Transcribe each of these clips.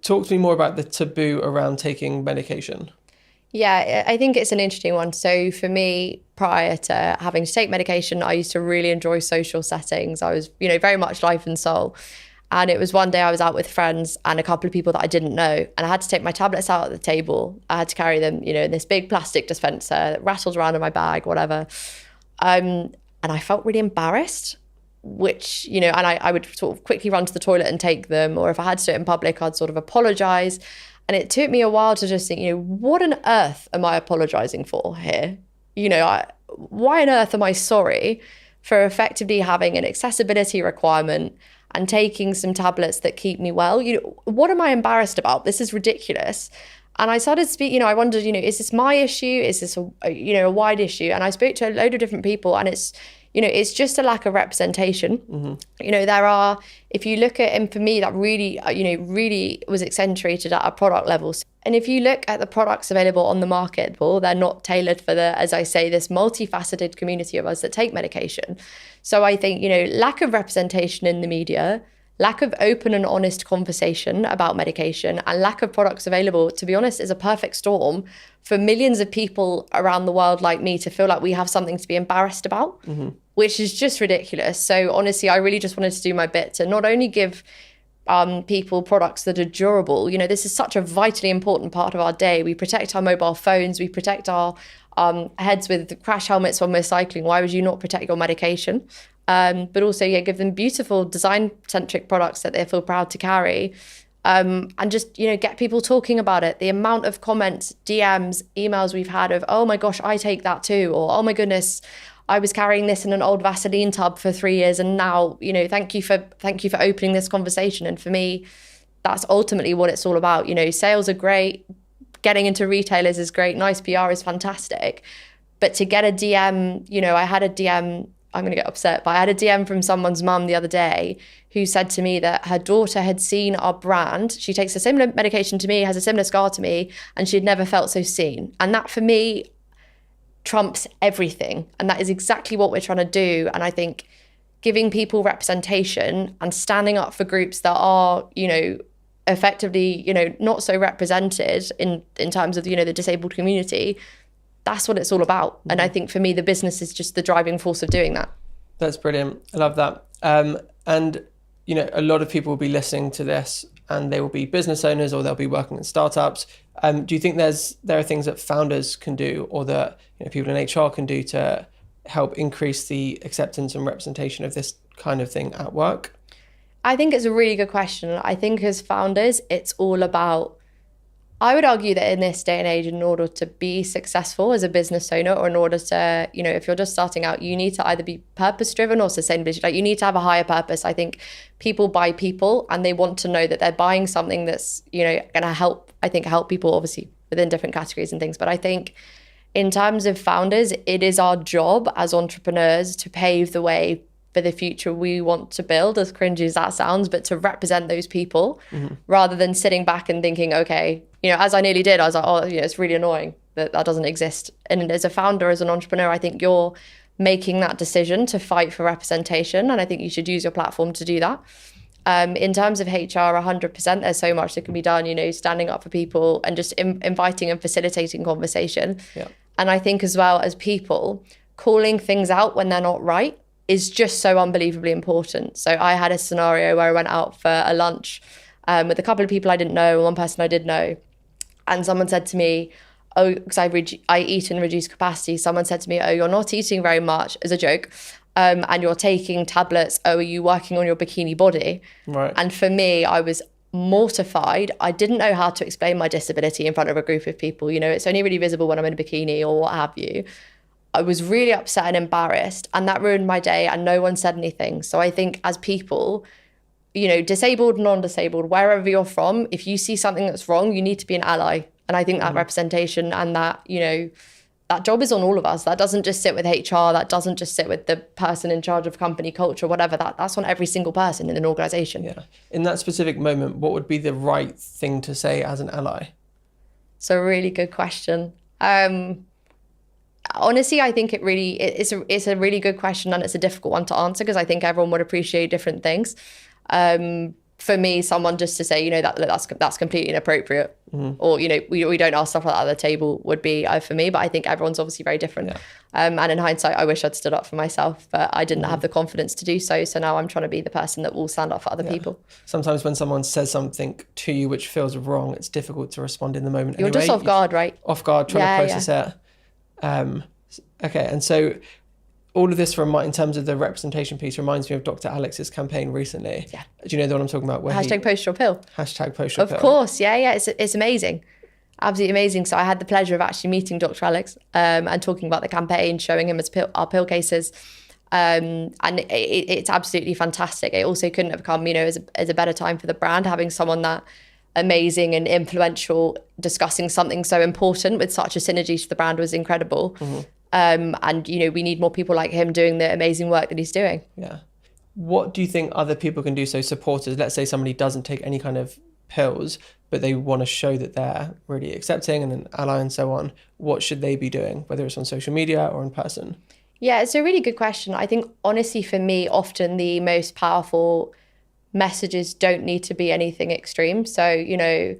Talk to me more about the taboo around taking medication. Yeah, I think it's an interesting one. So for me, prior to having to take medication, I used to really enjoy social settings. I was, very much life and soul. And it was one day I was out with friends and a couple of people that I didn't know. And I had to take my tablets out at the table. I had to carry them, in this big plastic dispenser that rattled around in my bag, whatever. And I felt really embarrassed, which, and I would sort of quickly run to the toilet and take them. Or if I had to do it in public, I'd sort of apologize. And it took me a while to just think, what on earth am I apologizing for here? Why on earth am I sorry for effectively having an accessibility requirement and taking some tablets that keep me well? What am I embarrassed about? This is ridiculous. And I started to speak, I wondered, is this my issue? Is this a wide issue? And I spoke to a load of different people, and it's just a lack of representation. Mm-hmm. There are, if you look at, and for me, that really, really was accentuated at a product level. And if you look at the products available on the market, well, they're not tailored for as I say, this multifaceted community of us that take medication. So I think, lack of representation in the media, lack of open and honest conversation about medication, and lack of products available, to be honest, is a perfect storm for millions of people around the world like me to feel like we have something to be embarrassed about, mm-hmm. which is just ridiculous. So honestly, I really just wanted to do my bit to not only give people products that are durable. This is such a vitally important part of our day. We protect our mobile phones, we protect our heads with crash helmets when we're cycling. Why would you not protect your medication? But also, give them beautiful design-centric products that they feel proud to carry. And just, get people talking about it. The amount of comments, DMs, emails we've had of, oh my gosh, I take that too. Or, oh my goodness, I was carrying this in an old Vaseline tub for 3 years. And now, thank you for opening this conversation. And for me, that's ultimately what it's all about. Sales are great. Getting into retailers is great. Nice PR is fantastic. But to get a DM, I had a DM, I'm going to get upset, but I had a DM from someone's mum the other day who said to me that her daughter had seen our brand. She takes a similar medication to me, has a similar scar to me, and she'd never felt so seen. And that for me trumps everything. And that is exactly what we're trying to do. And I think giving people representation and standing up for groups that are, effectively, not so represented in terms of, the disabled community, that's what it's all about. And I think for me, the business is just the driving force of doing that. That's brilliant. I love that. And, a lot of people will be listening to this and they will be business owners or they'll be working in startups. Do you think there are things that founders can do or that people in HR can do to help increase the acceptance and representation of this kind of thing at work? I think it's a really good question. I think as founders, it's all about, I would argue that in this day and age, in order to be successful as a business owner, or in order to, if you're just starting out, you need to either be purpose-driven or sustainability. Like, you need to have a higher purpose. I think people buy people and they want to know that they're buying something that's, going to help people, obviously, within different categories and things. But I think in terms of founders, it is our job as entrepreneurs to pave the way for the future we want to build, as cringy as that sounds, but to represent those people, mm-hmm. rather than sitting back and thinking, okay, as I nearly did, I was like, oh, it's really annoying that doesn't exist. And as a founder, as an entrepreneur, I think you're making that decision to fight for representation. And I think you should use your platform to do that. In terms of HR, 100%, there's so much that can be done, standing up for people and just inviting and facilitating conversation. Yeah. And I think as well as people, calling things out when they're not right is just so unbelievably important. So I had a scenario where I went out for a lunch with a couple of people I didn't know, one person I did know. And someone said to me, oh, because I eat in reduced capacity. Someone said to me, oh, you're not eating very much, as a joke, and you're taking tablets. Oh, are you working on your bikini body? Right. And for me, I was mortified. I didn't know how to explain my disability in front of a group of people. It's only really visible when I'm in a bikini or what have you. I was really upset and embarrassed, and that ruined my day, and no one said anything. So I think as people, disabled, non-disabled, wherever you're from, if you see something that's wrong, you need to be an ally. And I think that representation and that, that job is on all of us. That doesn't just sit with HR. That doesn't just sit with the person in charge of company culture, whatever. That's on every single person in an organization. Yeah. In that specific moment, what would be the right thing to say as an ally? It's a really good question. Honestly, I think it's a really good question, and it's a difficult one to answer because I think everyone would appreciate different things. for me, someone just to say, that's completely inappropriate, or we don't ask stuff like that at the table would be for me. But I think everyone's obviously very different. Yeah. And in hindsight, I wish I'd stood up for myself, but I didn't have the confidence to do so. So now I'm trying to be the person that will stand up for other people. Sometimes when someone says something to you which feels wrong, it's difficult to respond in the moment. You're just off guard, right? Off guard, trying to process it. Okay, and so all of this in terms of the representation piece reminds me of Dr. Alex's campaign recently. Yeah. Do you know the one I'm talking about? Hashtag post your pill. Hashtag post your pill. Of course, yeah. It's amazing. Absolutely amazing. So I had the pleasure of actually meeting Dr. Alex and talking about the campaign, showing him our pill cases. And it's absolutely fantastic. It also couldn't have come, as a better time for the brand, having someone that amazing and influential discussing something so important with such a synergy to the brand was incredible. And we need more people like him doing the amazing work that he's doing. Yeah. What do you think other people can do? So supporters, let's say somebody doesn't take any kind of pills, but they want to show that they're really accepting and an ally and so on. What should they be doing, whether it's on social media or in person? Yeah, it's a really good question. I think honestly, for me, often the most powerful messages don't need to be anything extreme. So,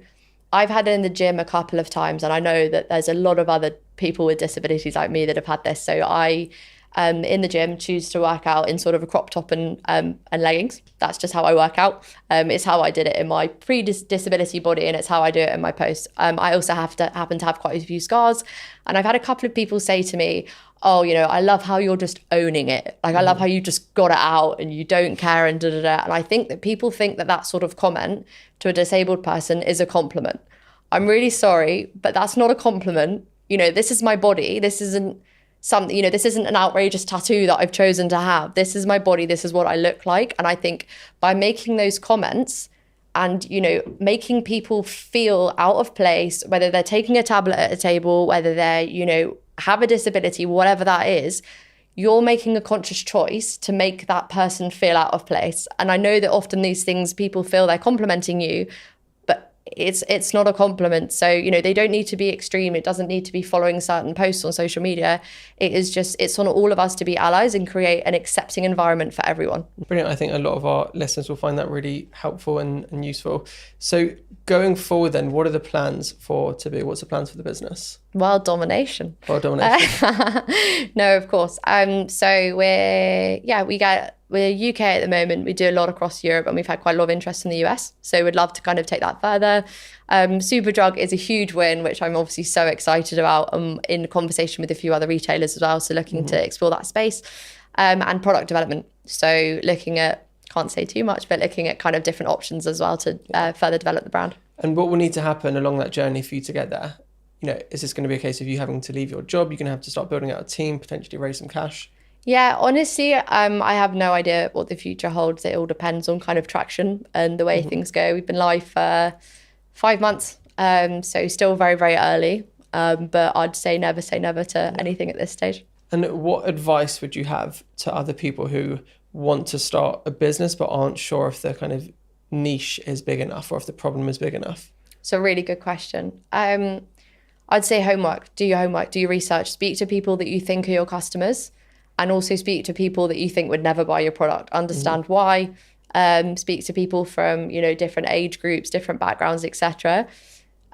I've had it in the gym a couple of times, and I know that there's a lot of other people with disabilities like me that have had this. So I, in the gym, choose to work out in sort of a crop top and leggings. That's just how I work out. It's how I did it in my pre-disability body, and it's how I do it in my post. I also happen to have quite a few scars, and I've had a couple of people say to me, oh, I love how you're just owning it. Like, I love how you just got it out and you don't care and da-da-da. And I think that people think that sort of comment to a disabled person is a compliment. I'm really sorry, but that's not a compliment. This is my body. This isn't something, this isn't an outrageous tattoo that I've chosen to have. This is my body. This is what I look like. And I think by making those comments and, making people feel out of place, whether they're taking a tablet at a table, whether they're, have a disability, whatever that is, you're making a conscious choice to make that person feel out of place. And I know that often these things, people feel they're complimenting you, but it's not a compliment. So, they don't need to be extreme. It doesn't need to be following certain posts on social media. It's on all of us to be allies and create an accepting environment for everyone. Brilliant. I think a lot of our listeners will find that really helpful and useful. So going forward then, what are the plans for Taboo? What's the plans for the business? World domination. World domination. No, of course. So we're UK at the moment. We do a lot across Europe, and we've had quite a lot of interest in the US. So we'd love to kind of take that further. Superdrug is a huge win, which I'm obviously so excited about. In conversation with a few other retailers as well, so looking to explore that space. And product development. So looking at, can't say too much, but looking at kind of different options as well to further develop the brand. And what will need to happen along that journey for you to get there? Is this going to be a case of you having to leave your job? You're going to have to start building out a team, potentially raise some cash? Yeah, honestly, I have no idea what the future holds. It all depends on kind of traction and the way things go. We've been live for 5 months, so still very, very early. But I'd say never to anything at this stage. And what advice would you have to other people who want to start a business but aren't sure if the kind of niche is big enough or if the problem is big enough? It's a really good question. I'd say homework. Do your homework, do your research, speak to people that you think are your customers, and also speak to people that you think would never buy your product. Understand why. Speak to people from, different age groups, different backgrounds, etc.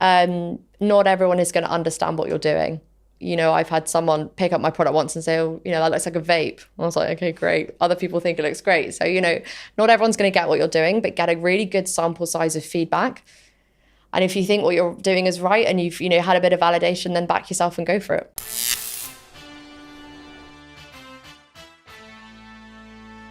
Not everyone is going to understand what you're doing. I've had someone pick up my product once and say, oh, that looks like a vape. I was like, okay, great. Other people think it looks great. So, not everyone's going to get what you're doing, but get a really good sample size of feedback. And if you think what you're doing is right and you've, had a bit of validation, then back yourself and go for it.